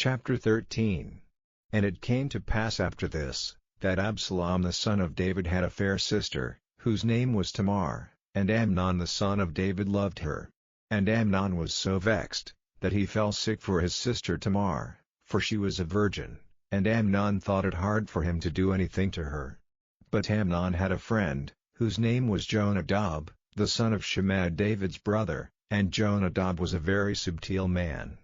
Chapter 13. And it came to pass after this, that Absalom the son of David had a fair sister, whose name was Tamar, and Amnon the son of David loved her. And Amnon was so vexed, that he fell sick for his sister Tamar, for she was a virgin, and Amnon thought it hard for him to do anything to her. But Amnon had a friend, whose name was Jonadab, the son of Shimei David's brother, and Jonadab was a very subtle man.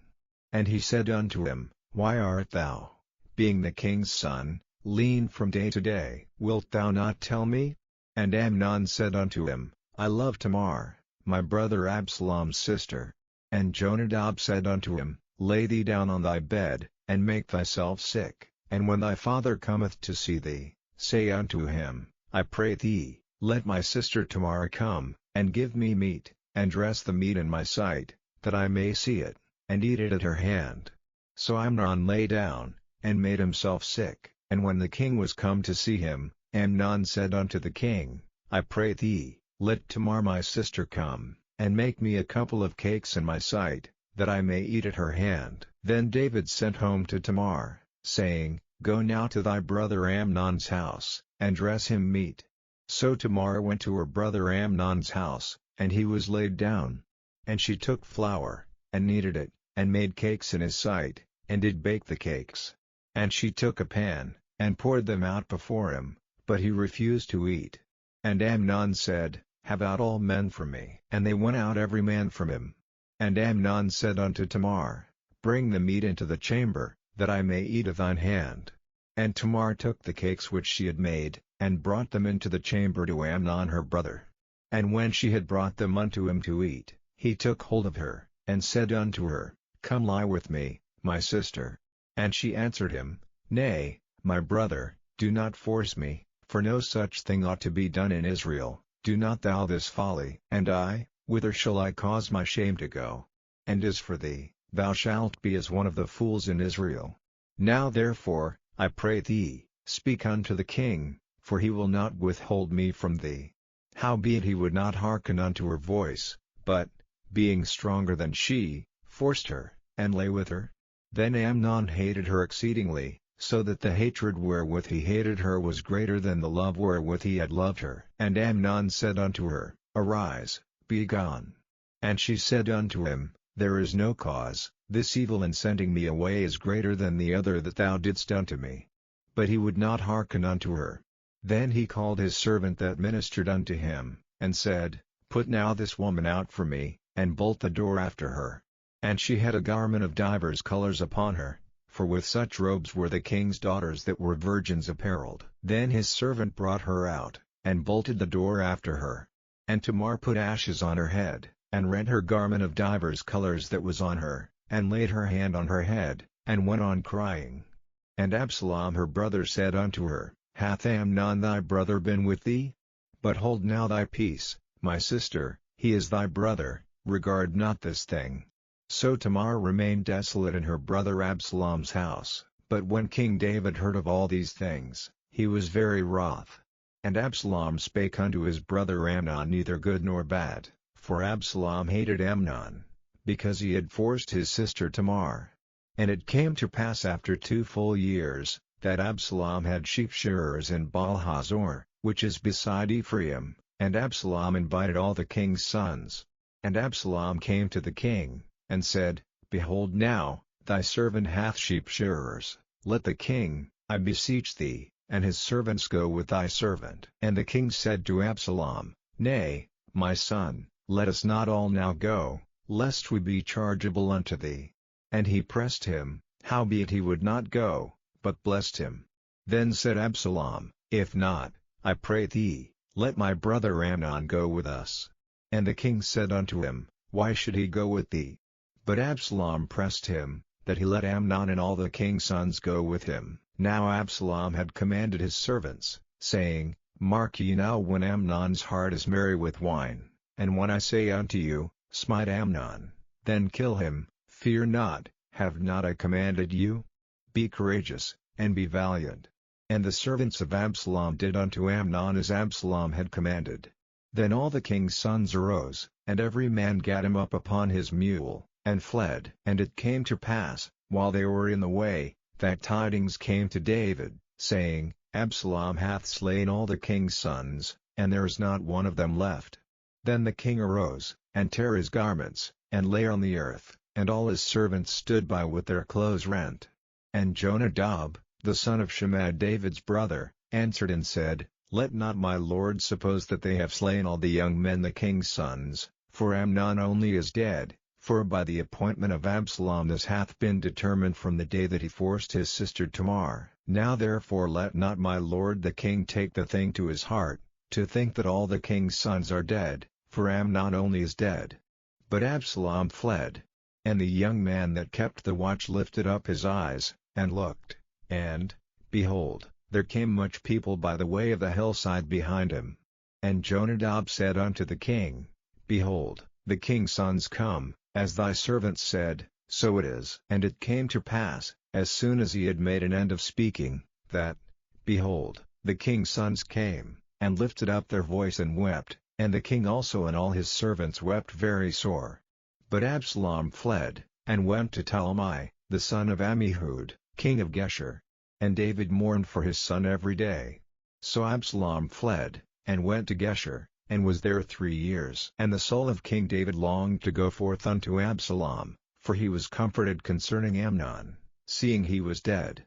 And he said unto him, Why art thou, being the king's son, lean from day to day? Wilt thou not tell me? And Amnon said unto him, I love Tamar, my brother Absalom's sister. And Jonadab said unto him, Lay thee down on thy bed, and make thyself sick, and when thy father cometh to see thee, say unto him, I pray thee, let my sister Tamar come, and give me meat, and dress the meat in my sight, that I may see it, and eat it at her hand. So Amnon lay down, and made himself sick. And when the king was come to see him, Amnon said unto the king, I pray thee, let Tamar my sister come, and make me a couple of cakes in my sight, that I may eat at her hand. Then David sent home to Tamar, saying, Go now to thy brother Amnon's house, and dress him meat. So Tamar went to her brother Amnon's house, and he was laid down. And she took flour, and kneaded it, and made cakes in his sight, and did bake the cakes. And she took a pan, and poured them out before him, but he refused to eat. And Amnon said, Have out all men from me. And they went out every man from him. And Amnon said unto Tamar, Bring the meat into the chamber, that I may eat of thine hand. And Tamar took the cakes which she had made, and brought them into the chamber to Amnon her brother. And when she had brought them unto him to eat, he took hold of her, and said unto her, Come lie with me, my sister. And she answered him, Nay, my brother, do not force me, for no such thing ought to be done in Israel. Do not thou this folly. And I, whither shall I cause my shame to go? And as for thee, thou shalt be as one of the fools in Israel. Now therefore, I pray thee, speak unto the king, for he will not withhold me from thee. Howbeit he would not hearken unto her voice, but, being stronger than she, forced her, and lay with her. Then Amnon hated her exceedingly, so that the hatred wherewith he hated her was greater than the love wherewith he had loved her. And Amnon said unto her, Arise, be gone. And she said unto him, There is no cause, this evil in sending me away is greater than the other that thou didst unto me. But he would not hearken unto her. Then he called his servant that ministered unto him, and said, Put now this woman out for me, and bolt the door after her. And she had a garment of divers colors upon her, for with such robes were the king's daughters that were virgins apparelled. Then his servant brought her out, and bolted the door after her. And Tamar put ashes on her head, and rent her garment of divers colors that was on her, and laid her hand on her head, and went on crying. And Absalom her brother said unto her, Hath Amnon thy brother been with thee? But hold now thy peace, my sister, he is thy brother, regard not this thing. So Tamar remained desolate in her brother Absalom's house. But when King David heard of all these things, he was very wroth. And Absalom spake unto his brother Amnon neither good nor bad, for Absalom hated Amnon, because he had forced his sister Tamar. And it came to pass after 2 full years, that Absalom had sheep shearers in Baal-hazor, which is beside Ephraim, and Absalom invited all the king's sons. And Absalom came to the king, and said, Behold now, thy servant hath sheep shearers, let the king, I beseech thee, and his servants go with thy servant. And the king said to Absalom, Nay, my son, let us not all now go, lest we be chargeable unto thee. And he pressed him, howbeit he would not go, but blessed him. Then said Absalom, If not, I pray thee, let my brother Amnon go with us. And the king said unto him, Why should he go with thee? But Absalom pressed him, that he let Amnon and all the king's sons go with him. Now Absalom had commanded his servants, saying, Mark ye now when Amnon's heart is merry with wine, and when I say unto you, Smite Amnon, then kill him, fear not, have not I commanded you? Be courageous, and be valiant. And the servants of Absalom did unto Amnon as Absalom had commanded. Then all the king's sons arose, and every man gat him up upon his mule, and fled. And it came to pass, while they were in the way, that tidings came to David, saying, Absalom hath slain all the king's sons, and there is not one of them left. Then the king arose, and tare his garments, and lay on the earth, and all his servants stood by with their clothes rent. And Jonadab, the son of Shimei David's brother, answered and said, Let not my lord suppose that they have slain all the young men the king's sons, for Amnon only is dead, for by the appointment of Absalom this hath been determined from the day that he forced his sister Tamar. Now therefore let not my lord the king take the thing to his heart, to think that all the king's sons are dead, for Amnon only is dead. But Absalom fled. And the young man that kept the watch lifted up his eyes, and looked, and, behold, there came much people by the way of the hillside behind him. And Jonadab said unto the king, Behold, the king's sons come, as thy servant said, so it is. And it came to pass, as soon as he had made an end of speaking, that, behold, the king's sons came, and lifted up their voice and wept, and the king also and all his servants wept very sore. But Absalom fled, and went to Talmai, the son of Ammihud, king of Geshur. And David mourned for his son every day. So Absalom fled, and went to Geshur, and was there 3 years. And the soul of King David longed to go forth unto Absalom, for he was comforted concerning Amnon, seeing he was dead.